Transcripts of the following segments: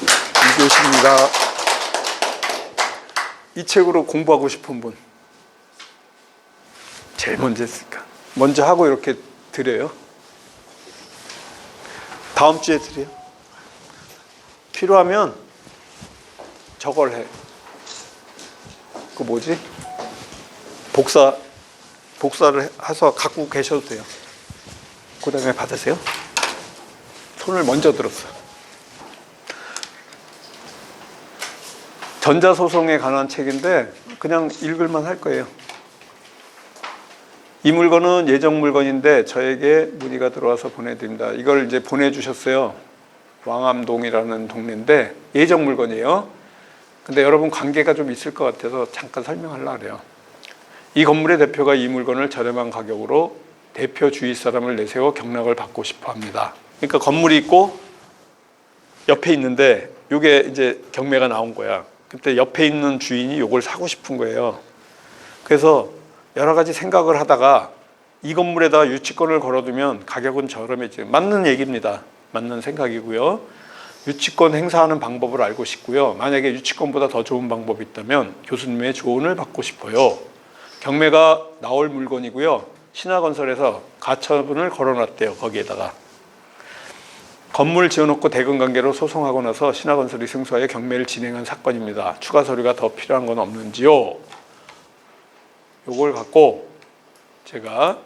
2교시입니다. 이 책으로 공부하고 싶은 분 제일 먼저 했을까? 먼저 하고 이렇게 드려요. 다음 주에 드려요. 필요하면 저걸 해. 그 뭐지? 복사를 해서 갖고 계셔도 돼요. 그 다음에 받으세요. 손을 먼저 들었어. 전자소송에 관한 책인데 그냥 읽을만 할 거예요. 이 물건은 예정 물건인데 저에게 문의가 들어와서 보내드립니다. 이걸 이제 보내주셨어요. 왕암동이라는 동네인데 예정 물건이에요. 근데 여러분 관계가 좀 있을 것 같아서 잠깐 설명하려고 그래요. 이 건물의 대표가 이 물건을 저렴한 가격으로 대표 주위 사람을 내세워 경락을 받고 싶어 합니다. 그러니까 건물이 있고 옆에 있는데 이게 이제 경매가 나온 거야. 그때 옆에 있는 주인이 이걸 사고 싶은 거예요. 그래서 여러 가지 생각을 하다가 이 건물에다 유치권을 걸어두면 가격은 저렴해지죠. 맞는 얘기입니다. 맞는 생각이고요. 유치권 행사하는 방법을 알고 싶고요. 만약에 유치권보다 더 좋은 방법이 있다면 교수님의 조언을 받고 싶어요. 경매가 나올 물건이고요. 신화건설에서 가처분을 걸어놨대요. 거기에다가. 건물 지어놓고 대금 관계로 소송하고 나서 신화건설이 승소하여 경매를 진행한 사건입니다. 추가 서류가 더 필요한 건 없는지요? 요걸 갖고 제가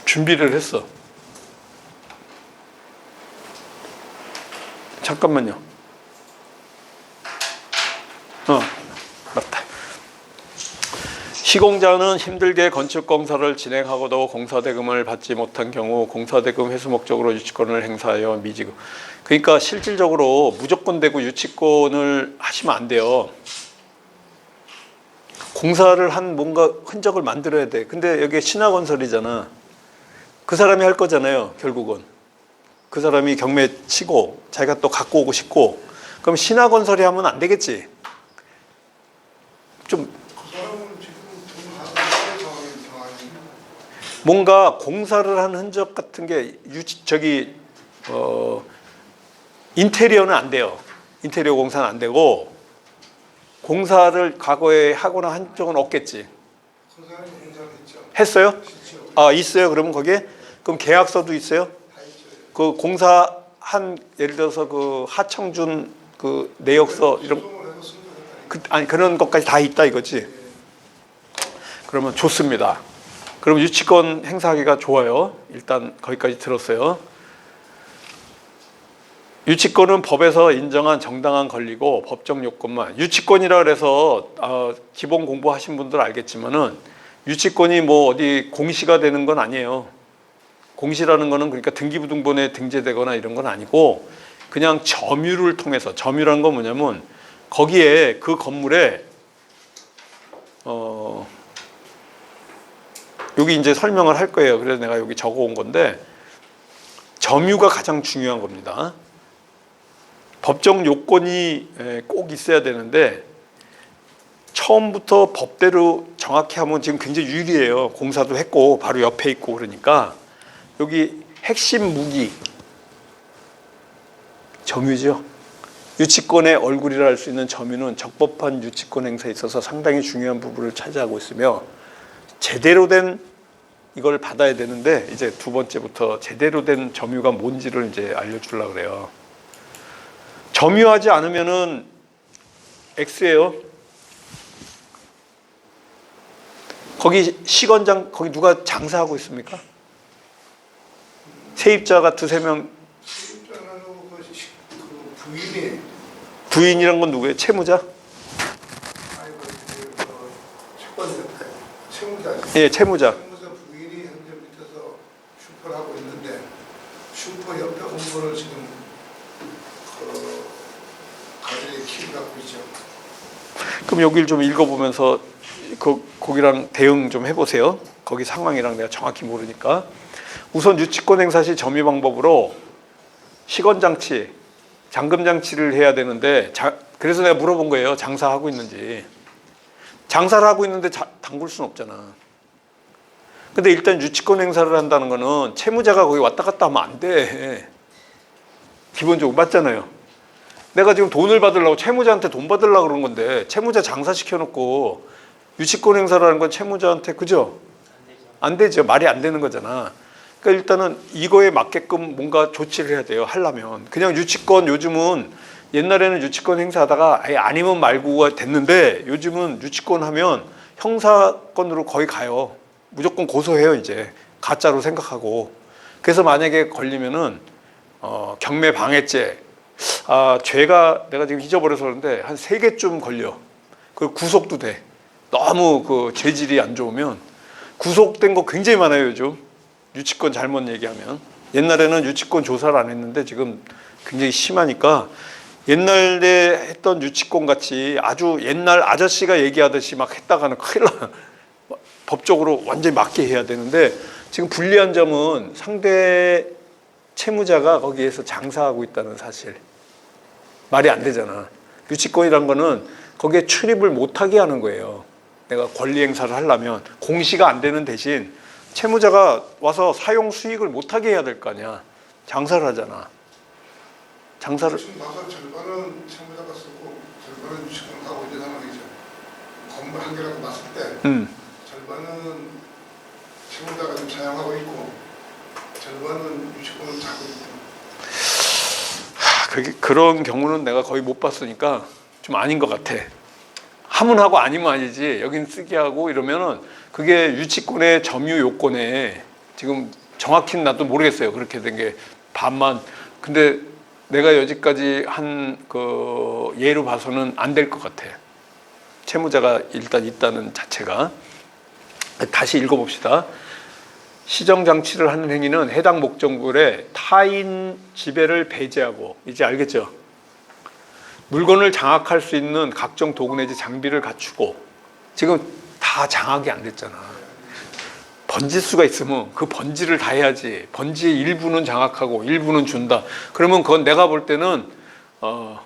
준비를 했어. 잠깐만요. 맞다. 시공자는 힘들게 건축공사를 진행하고도 공사대금을 받지 못한 경우 공사대금 회수 목적으로 유치권을 행사하여 미지급. 그러니까 실질적으로 무조건 되고 유치권을 하시면 안 돼요. 공사를 한 뭔가 흔적을 만들어야 돼. 근데 여기 신화건설이잖아. 그 사람이 할 거잖아요. 결국은. 그 사람이 경매 치고 자기가 또 갖고 오고 싶고. 그럼 신화건설이 하면 안 되겠지. 좀 뭔가 공사를 한 흔적 같은 게 인테리어는 안 돼요. 인테리어 공사는 안 되고 공사를 과거에 하거나 한 적은 없겠지. 했어요? 아, 있어요. 그러면 거기에 그럼 계약서도 있어요? 그 공사 한 예를 들어서 그 하청준 그 내역서 이런 아니 그런 것까지 다 있다 이거지. 그러면 좋습니다. 그럼 유치권 행사하기가 좋아요. 일단 거기까지 들었어요. 유치권은 법에서 인정한 정당한 권리고 법적 요건만. 유치권이라 그래서 기본 공부하신 분들 알겠지만은 유치권이 뭐 어디 공시가 되는 건 아니에요. 공시라는 거는 그러니까 등기부등본에 등재되거나 이런 건 아니고 그냥 점유를 통해서. 점유라는 건 뭐냐면 거기에 그 건물에 여기 이제 설명을 할 거예요. 그래서 내가 여기 적어 온 건데 점유가 가장 중요한 겁니다. 법적 요건이 꼭 있어야 되는데 처음부터 법대로 정확히 하면 지금 굉장히 유리해요. 공사도 했고 바로 옆에 있고 그러니까 여기 핵심 무기 점유죠. 유치권의 얼굴이라 할 수 있는 점유는 적법한 유치권 행사에 있어서 상당히 중요한 부분을 차지하고 있으며 제대로 된 이걸 받아야 되는데 이제 두 번째부터 제대로 된 점유가 뭔지를 이제 알려주려고 그래요. 점유하지 않으면은 X예요. 거기 시건장 거기 누가 장사하고 있습니까? 세입자가 두세 명. 세입자는 그 부인이. 부인이란 건 누구예요? 채무자? 아이고 채무자. 예, 채무자. 채무자 부인이 현재 밑에서 슈퍼를 하고 있는데 슈퍼 옆에 공부를 지금 그 가정의 키를 갖고 있죠. 그럼 여기를 좀 읽어보면서 거기랑 대응 좀 해보세요. 거기 상황이랑 내가 정확히 모르니까. 우선 유치권 행사 시 점유 방법으로 시건장치, 잠금장치를 해야 되는데 그래서 내가 물어본 거예요. 장사하고 있는지. 장사를 하고 있는데 담글 수는 없잖아. 근데 일단 유치권 행사를 한다는 거는 채무자가 거기 왔다 갔다 하면 안 돼. 기본적으로 맞잖아요. 내가 지금 돈을 받으려고 채무자한테 돈 받으려고 그런 건데 채무자 장사시켜놓고 유치권 행사라는 건 채무자한테 그죠? 안 되죠. 말이 안 되는 거잖아. 그러니까 일단은 이거에 맞게끔 뭔가 조치를 해야 돼요. 하려면. 그냥 유치권 요즘은 옛날에는 유치권 행사하다가 아예 아니면 말고가 됐는데 요즘은 유치권 하면 형사건으로 거의 가요. 무조건 고소해요. 이제 가짜로 생각하고. 그래서 만약에 걸리면은 경매 방해죄 죄가 내가 지금 잊어버려서 그런데 한 3개쯤 걸려. 그리고 구속도 돼. 너무 그 죄질이 안 좋으면 구속된 거 굉장히 많아요. 요즘 유치권 잘못 얘기하면. 옛날에는 유치권 조사를 안 했는데 지금 굉장히 심하니까 옛날에 했던 유치권 같이 아주 옛날 아저씨가 얘기하듯이 막 했다가는 큰일 나. 법적으로 완전히 맞게 해야 되는데 지금 불리한 점은 상대 채무자가 거기에서 장사하고 있다는 사실. 말이 안 되잖아. 유치권이란 거는 거기에 출입을 못하게 하는 거예요. 내가 권리 행사를 하려면 공시가 안 되는 대신 채무자가 와서 사용 수익을 못하게 해야 될 거 아니야. 장사를 하잖아. 장사를 지금 와서 절반은 채무자가 쓰고 절반은 유치권을 하고 있는 상황이죠. 건물 한 개라도 났을 때 절반은 채무자가 좀 사용하고 있고 절반은 유치권을 잡고 있고. 그런 경우는 내가 거의 못 봤으니까 좀 아닌 것 같아. 하면 하고 아니면 아니지. 여긴 쓰게 하고 이러면은 그게 유치권의 점유 요건에 지금 정확히는 나도 모르겠어요. 그렇게 된 게 반만. 근데 내가 여지까지 한 그 예로 봐서는 안 될 것 같아. 채무자가 일단 있다는 자체가. 다시 읽어봅시다. 시정장치를 하는 행위는 해당 목적물에 타인 지배를 배제하고 이제 알겠죠? 물건을 장악할 수 있는 각종 도구 내지 장비를 갖추고 지금 다 장악이 안 됐잖아. 번지수가 있으면 그 번지를 다 해야지. 번지의 일부는 장악하고 일부는 준다. 그러면 그건 내가 볼 때는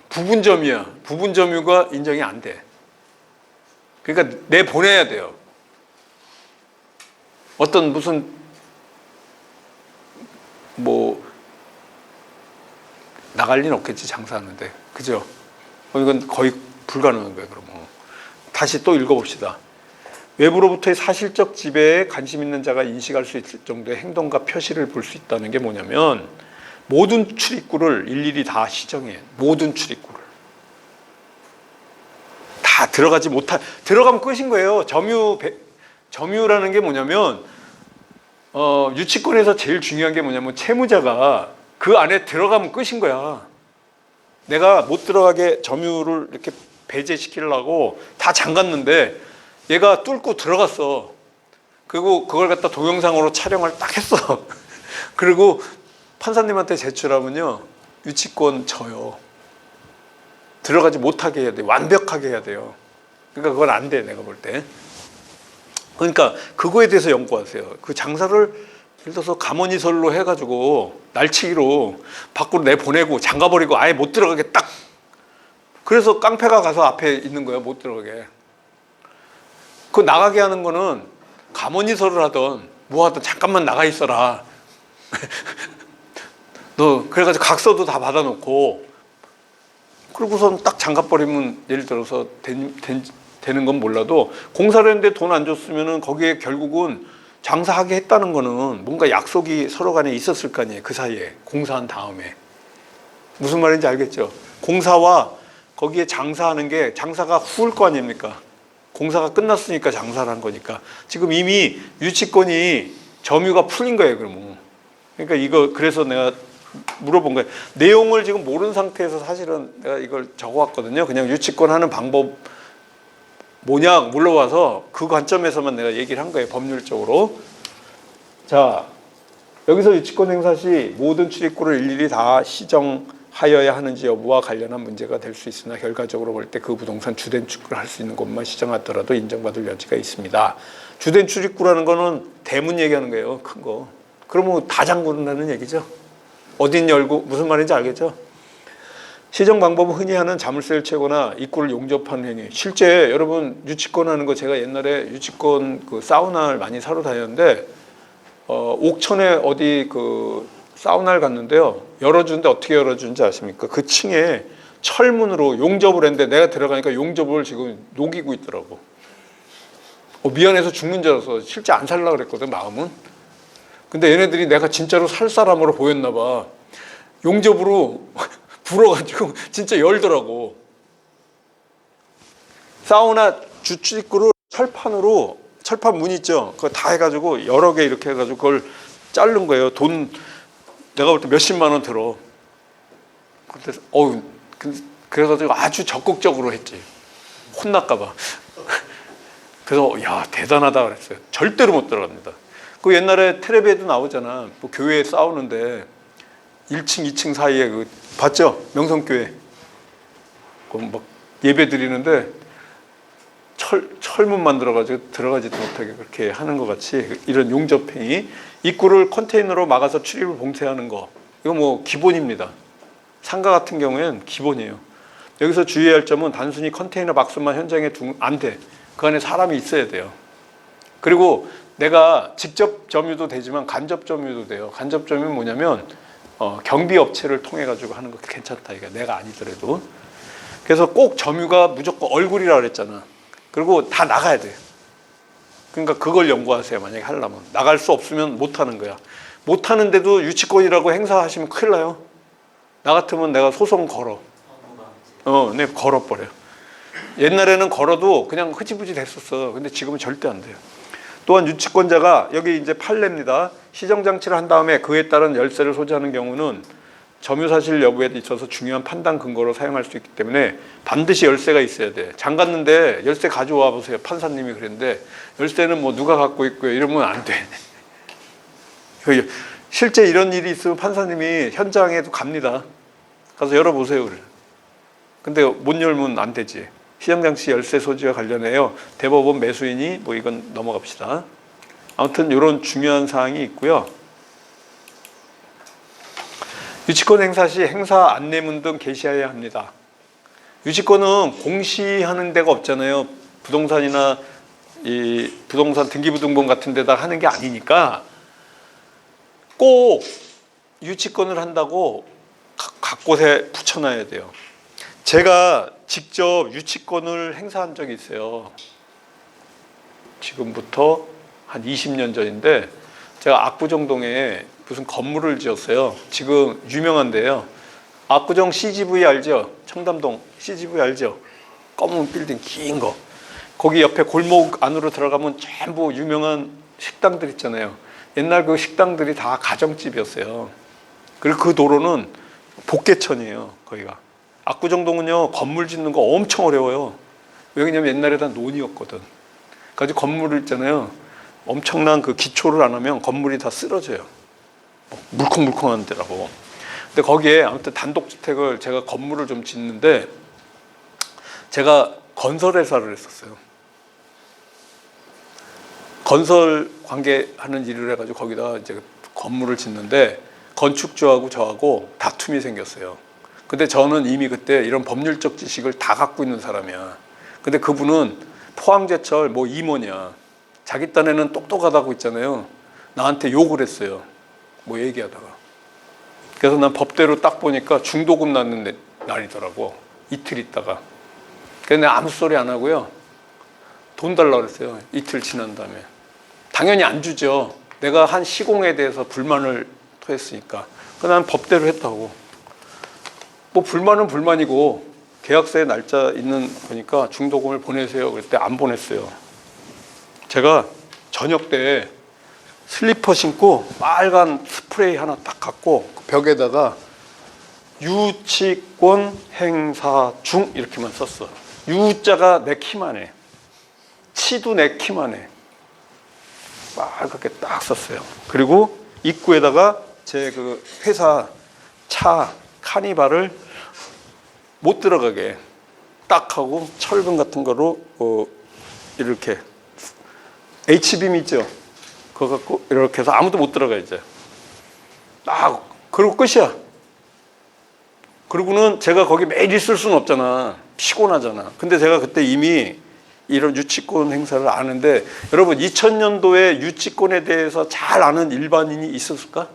부분점유야. 부분점유가 인정이 안 돼. 그러니까 내보내야 돼요. 어떤 무슨 뭐 나갈 리는 없겠지 장사하는데 그죠? 이건 거의 불가능한 거예요. 그러면 다시 또 읽어봅시다. 외부로부터의 사실적 지배에 관심 있는 자가 인식할 수 있을 정도의 행동과 표시를 볼 수 있다는 게 뭐냐면 모든 출입구를 일일이 다 시정해. 모든 출입구를 다 들어가지 못한 들어가면 끝인 거예요. 점유라는 게 뭐냐면 유치권에서 제일 중요한 게 뭐냐면 채무자가 그 안에 들어가면 끝인 거야. 내가 못 들어가게 점유를 이렇게 배제시키려고 다 잠갔는데 얘가 뚫고 들어갔어. 그리고 그걸 갖다 동영상으로 촬영을 딱 했어. 그리고 판사님한테 제출하면요 유치권 져요. 들어가지 못하게 해야 돼. 완벽하게 해야 돼요. 그러니까 그건 안 돼. 내가 볼 때. 그러니까 그거에 대해서 연구하세요. 그 장사를 예를 들어서 가머니설로 해가지고 날치기로 밖으로 내보내고 잠가버리고 아예 못 들어가게 딱. 그래서 깡패가 가서 앞에 있는 거야. 못 들어가게. 그 나가게 하는 거는 가머니설을 하던 뭐 하든 잠깐만 나가 있어라. 너 그래가지고 각서도 다 받아놓고 그리고선 딱 잠가버리면 예를 들어서 되는 건 몰라도 공사를 했는데 돈 안 줬으면은 거기에 결국은 장사하게 했다는 거는 뭔가 약속이 서로 간에 있었을 거 아니에요. 그 사이에 공사한 다음에 무슨 말인지 알겠죠? 공사와 거기에 장사하는 게 장사가 후일 거 아닙니까? 공사가 끝났으니까 장사를 한 거니까 지금 이미 유치권이 점유가 풀린 거예요. 그러면 그러니까 이거 그래서 내가 물어본 거예요. 내용을 지금 모르는 상태에서 사실은 내가 이걸 적어왔거든요. 그냥 유치권 하는 방법 뭐냐 물어봐서 그 관점에서만 내가 얘기를 한 거예요. 법률적으로. 자, 여기서 유치권 행사 시 모든 출입구를 일일이 다 시정하여야 하는지 여부와 관련한 문제가 될 수 있으나 결과적으로 볼 때 그 부동산 주된 출입구를 할 수 있는 곳만 시정하더라도 인정받을 여지가 있습니다. 주된 출입구라는 거는 대문 얘기하는 거예요. 큰 거. 그러면 다 잠그는다는 얘기죠. 어딘 열고 무슨 말인지 알겠죠? 시정 방법은 흔히 하는 자물쇠를 채거나 입구를 용접하는 행위. 실제 여러분 유치권 하는 거 제가 옛날에 유치권 그 사우나를 많이 사러 다녔는데 옥천에 어디 그 사우나를 갔는데요. 열어주는데 어떻게 열어주는지 아십니까? 그 층에 철문으로 용접을 했는데 내가 들어가니까 용접을 지금 녹이고 있더라고. 미안해서 죽는 줄 알았어. 실제 안 살려고 그랬거든, 마음은. 근데 얘네들이 내가 진짜로 살 사람으로 보였나 봐. 용접으로 불어가지고 진짜 열더라고. 사우나 주출입구를 철판 문 있죠? 그거 다 해가지고 여러 개 이렇게 해가지고 그걸 자른 거예요. 돈 내가 볼 때 몇십만 원 들어. 그래가지고 아주 적극적으로 했지. 혼날까 봐. 그래서 야 대단하다 그랬어요. 절대로 못 들어갑니다. 그 옛날에 텔레비에도 나오잖아. 뭐 교회에 싸우는데 1층, 2층 사이에 그 봤죠? 명성교회. 막 예배 드리는데 철문 만들어가지고 들어가지도 못하게 그렇게 하는 것 같이 이런 용접행위, 입구를 컨테이너로 막아서 출입을 봉쇄하는 거, 이거 뭐 기본입니다. 상가 같은 경우에는 기본이에요. 여기서 주의할 점은 단순히 컨테이너 박스만 현장에 두면 안 돼. 그 안에 사람이 있어야 돼요. 그리고 내가 직접 점유도 되지만 간접 점유도 돼요. 간접 점유는 뭐냐면 경비 업체를 통해 가지고 하는 거 괜찮다. 이게 내가 아니더라도. 그래서 꼭 점유가 무조건 얼굴이라 그랬잖아. 그리고 다 나가야 돼. 그러니까 그걸 연구하세요. 만약에 하려면. 나갈 수 없으면 못 하는 거야. 못 하는데도 유치권이라고 행사하시면 큰일 나요. 나 같으면 내가 소송 걸어. 내가 걸어버려. 옛날에는 걸어도 그냥 흐지부지 됐었어. 근데 지금은 절대 안 돼요. 또한 유치권자가 여기 이제 판례입니다. 시정장치를 한 다음에 그에 따른 열쇠를 소지하는 경우는 점유사실 여부에 있어서 중요한 판단 근거로 사용할 수 있기 때문에 반드시 열쇠가 있어야 돼. 장 갔는데 열쇠 가져와 보세요. 판사님이 그랬는데 열쇠는 뭐 누가 갖고 있고요. 이러면 안 돼. 실제 이런 일이 있으면 판사님이 현장에도 갑니다. 가서 열어보세요. 그래. 근데 못 열면 안 되지. 시정장치 열쇠 소지와 관련해요. 대법원 매수인이 뭐 이건 넘어갑시다. 아무튼 이런 중요한 사항이 있고요. 유치권 행사 시 행사 안내문 등 게시해야 합니다. 유치권은 공시하는 데가 없잖아요. 부동산이나 이 부동산 등기부등본 같은 데다 하는 게 아니니까 꼭 유치권을 한다고 각 곳에 붙여놔야 돼요. 제가 직접 유치권을 행사한 적이 있어요. 지금부터 한 20년 전인데 제가 압구정동에 무슨 건물을 지었어요. 지금 유명한데요. 압구정 CGV 알죠? 청담동 CGV 알죠? 검은 빌딩 긴 거. 거기 옆에 골목 안으로 들어가면 전부 유명한 식당들 있잖아요. 옛날 그 식당들이 다 가정집이었어요. 그리고 그 도로는 복개천이에요. 거기가. 압구정동은요 건물 짓는 거 엄청 어려워요. 왜냐면 옛날에 다 논이었거든. 그래서 건물을 있잖아요. 엄청난 그 기초를 안 하면 건물이 다 쓰러져요. 물컹물컹한 데라고. 근데 거기에 아무튼 단독주택을 제가 건물을 좀 짓는데 제가 건설회사를 했었어요. 건설 관계하는 일을 해가지고 거기다 이제 건물을 짓는데 건축주하고 저하고 다툼이 생겼어요. 근데 저는 이미 그때 이런 법률적 지식을 다 갖고 있는 사람이야. 근데 그분은 포항제철 뭐 임원이야. 자기 딴에는 똑똑하다고 있잖아요. 나한테 욕을 했어요. 뭐 얘기하다가. 그래서 난 법대로 딱 보니까 중도금 낳는 날이더라고. 이틀 있다가. 그래서 내가 아무 소리 안 하고요. 돈 달라고 그랬어요. 이틀 지난 다음에. 당연히 안 주죠. 내가 한 시공에 대해서 불만을 토했으니까. 그래서 난 법대로 했다고. 뭐 불만은 불만이고 계약서에 날짜 있는 거니까 중도금을 보내세요. 그랬더니 안 보냈어요. 제가 저녁 때 슬리퍼 신고 빨간 스프레이 하나 딱 갖고 벽에다가 유치권 행사 중 이렇게만 썼어. 유자가 내 키만 해. 치도 내 키만 해. 빨갛게 딱 썼어요. 그리고 입구에다가 제 그 회사 차 카니발을 못 들어가게 딱 하고 철근 같은 거로 이렇게 H빔 있죠? 그거 갖고 이렇게 해서 아무도 못 들어가 이제. 딱 그리고 끝이야. 그리고는 제가 거기 매일 있을 수는 없잖아. 피곤하잖아. 근데 제가 그때 이미 이런 유치권 행사를 아는데, 여러분 2000년도에 유치권에 대해서 잘 아는 일반인이 있었을까?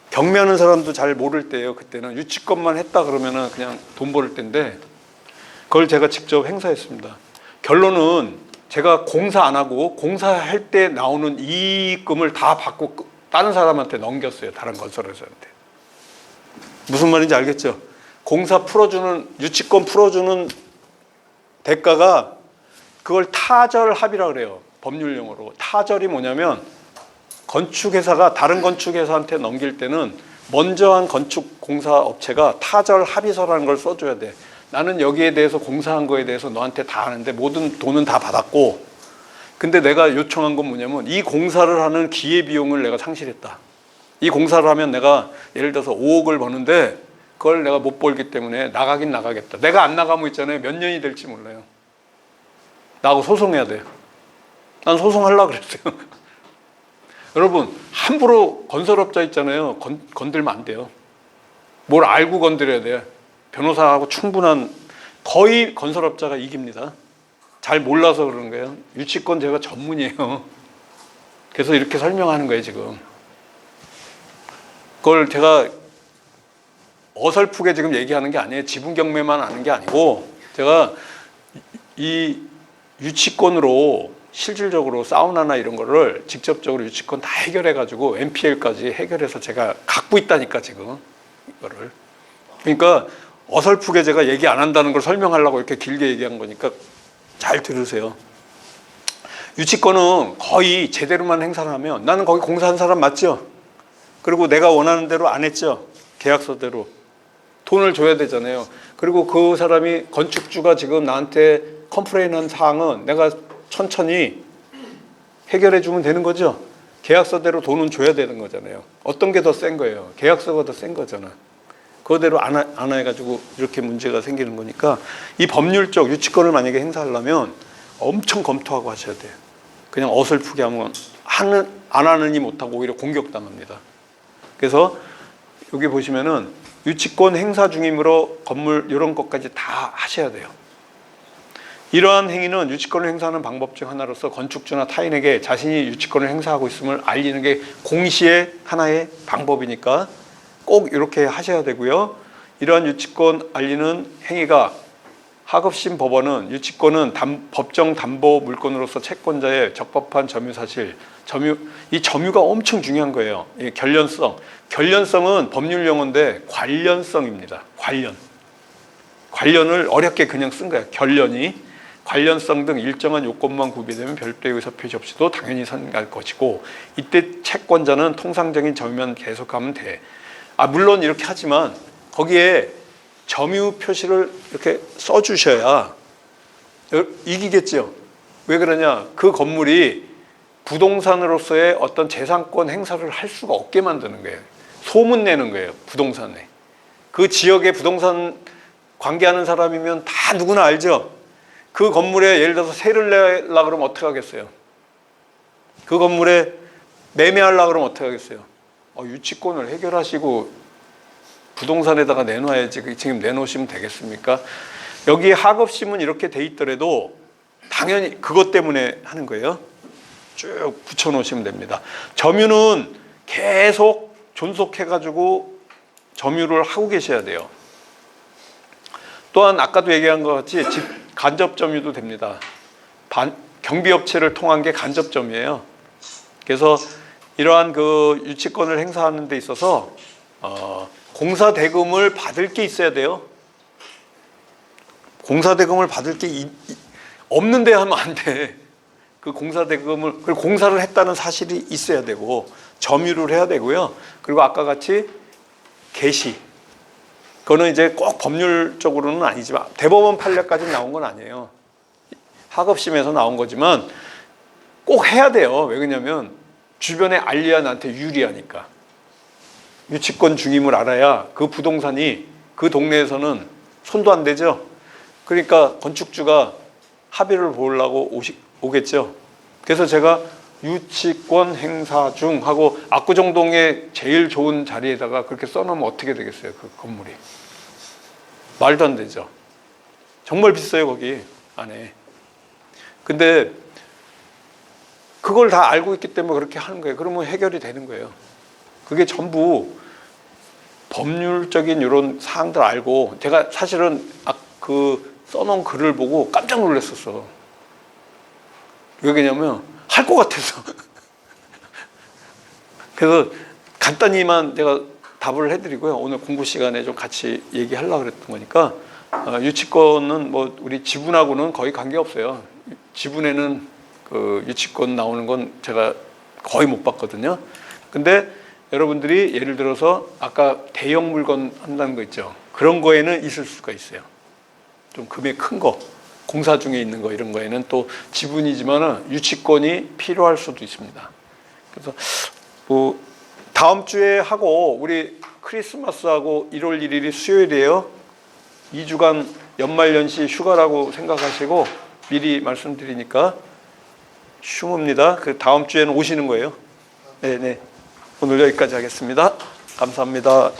경매하는 사람도 잘 모를 때예요. 그때는 유치권만 했다 그러면은 그냥 돈 벌을 때인데, 그걸 제가 직접 행사했습니다. 결론은 제가 공사 안 하고 공사할 때 나오는 이익금을 다 받고 다른 사람한테 넘겼어요. 다른 건설회사한테. 무슨 말인지 알겠죠? 공사 풀어주는, 유치권 풀어주는 대가가 그걸 타절 합의라 그래요. 법률용어로. 타절이 뭐냐면 건축회사가 다른 건축회사한테 넘길 때는 먼저 한 건축공사업체가 타절 합의서라는 걸 써줘야 돼. 나는 여기에 대해서 공사한 거에 대해서 너한테 다 하는데 모든 돈은 다 받았고, 근데 내가 요청한 건 뭐냐면 이 공사를 하는 기회비용을 내가 상실했다. 이 공사를 하면 내가 예를 들어서 5억을 버는데 그걸 내가 못 벌기 때문에 나가긴 나가겠다. 내가 안 나가면 있잖아요. 몇 년이 될지 몰라요. 나하고 소송해야 돼요. 난 소송하려고 그랬어요. 여러분, 함부로 건설업자 있잖아요. 건들면 안 돼요. 뭘 알고 건드려야 돼요. 변호사하고 충분한, 거의 건설업자가 이깁니다. 잘 몰라서 그러는 거예요. 유치권 제가 전문이에요. 그래서 이렇게 설명하는 거예요, 지금. 그걸 제가 어설프게 지금 얘기하는 게 아니에요. 지분 경매만 하는 게 아니고, 제가 이 유치권으로 실질적으로 사우나나 이런 거를 직접적으로 유치권 다 해결해가지고 NPL까지 해결해서 제가 갖고 있다니까, 지금. 이거를. 그러니까 어설프게 제가 얘기 안 한다는 걸 설명하려고 이렇게 길게 얘기한 거니까 잘 들으세요. 유치권은 거의 제대로만 행사를 하면, 나는 거기 공사한 사람 맞죠? 그리고 내가 원하는 대로 안 했죠? 계약서대로. 돈을 줘야 되잖아요. 그리고 그 사람이, 건축주가 지금 나한테 컴플레인한 사항은 내가 천천히 해결해 주면 되는 거죠? 계약서대로 돈은 줘야 되는 거잖아요. 어떤 게 더 센 거예요? 계약서가 더 센 거잖아. 그거대로 안 해가지고 이렇게 문제가 생기는 거니까, 이 법률적 유치권을 만약에 행사하려면 엄청 검토하고 하셔야 돼요. 그냥 어설프게 하면 안 하느니 못하고 오히려 공격당합니다. 그래서 여기 보시면은 유치권 행사 중이므로 건물 이런 것까지 다 하셔야 돼요. 이러한 행위는 유치권을 행사하는 방법 중 하나로서 건축주나 타인에게 자신이 유치권을 행사하고 있음을 알리는 게 공시의 하나의 방법이니까 꼭 이렇게 하셔야 되고요. 이러한 유치권 알리는 행위가, 하급심 법원은 유치권은 법정 담보 물건으로서 채권자의 적법한 점유 사실, 이 점유가 엄청 중요한 거예요. 이 결련성은 법률 용어인데 관련성입니다. 관련을 어렵게 그냥 쓴 거예요. 관련성 등 일정한 요건만 구비되면 별도의 의사표시 없이도 당연히 선고할 것이고, 이때 채권자는 통상적인 점유만 계속하면 돼. 물론 이렇게 하지만 거기에 점유 표시를 이렇게 써주셔야 이기겠죠. 왜 그러냐? 그 건물이 부동산으로서의 어떤 재산권 행사를 할 수가 없게 만드는 거예요. 소문 내는 거예요, 부동산에. 그 지역에 부동산 관계하는 사람이면 다 누구나 알죠. 그 건물에 예를 들어서 세를 내려고 그러면 어떻게 하겠어요? 그 건물에 매매하려고 그러면 어떻게 하겠어요? 유치권을 해결하시고 부동산에다가 내놔야지, 지금 내놓으시면 되겠습니까? 여기 하급심은 이렇게 돼 있더라도 당연히 그것 때문에 하는 거예요. 쭉 붙여놓으시면 됩니다. 점유는 계속 존속해가지고 점유를 하고 계셔야 돼요. 또한 아까도 얘기한 것 같이 간접 점유도 됩니다. 경비업체를 통한 게 간접 점유예요. 그래서 이러한 그 유치권을 행사하는 데 있어서 공사 대금을 받을 게 있어야 돼요. 공사 대금을 받을 게 없는데 하면 안 돼. 그 공사 대금을, 그리고 공사를 했다는 사실이 있어야 되고, 점유를 해야 되고요. 그리고 아까 같이 개시. 그거는 이제 꼭 법률적으로는 아니지만 대법원 판례까지 나온 건 아니에요. 하급심에서 나온 거지만 꼭 해야 돼요. 왜 그러냐면 주변에 알려야 나한테 유리하니까. 유치권 중임을 알아야 그 부동산이 그 동네에서는 손도 안 대죠. 그러니까 건축주가 합의를 보려고 오겠죠. 그래서 제가 유치권 행사 중 하고 압구정동에 제일 좋은 자리에다가 그렇게 써놓으면 어떻게 되겠어요, 그 건물이. 말도 안 되죠. 정말 비싸요, 거기 안에. 근데 그걸 다 알고 있기 때문에 그렇게 하는 거예요. 그러면 해결이 되는 거예요. 그게 전부 법률적인 이런 사항들 알고, 제가 사실은 그 써놓은 글을 보고 깜짝 놀랐었어. 왜 그러냐면 할 것 같아서. 그래서 간단히만 제가 답을 해드리고요. 오늘 공부 시간에 좀 같이 얘기하려고 그랬던 거니까, 유치권은 뭐 우리 지분하고는 거의 관계 없어요. 지분에는 그 유치권 나오는 건 제가 거의 못 봤거든요. 근데 여러분들이 예를 들어서 아까 대형 물건 한다는 거 있죠. 그런 거에는 있을 수가 있어요. 좀 금액 큰 거, 공사 중에 있는 거 이런 거에는 또 지분이지만은 유치권이 필요할 수도 있습니다. 그래서 뭐 다음 주에 하고, 우리 크리스마스하고 1월 1일이 수요일이에요. 2주간 연말연시 휴가라고 생각하시고 미리 말씀드리니까 휴무입니다. 그 다음 주에는 오시는 거예요. 네네. 오늘 여기까지 하겠습니다. 감사합니다.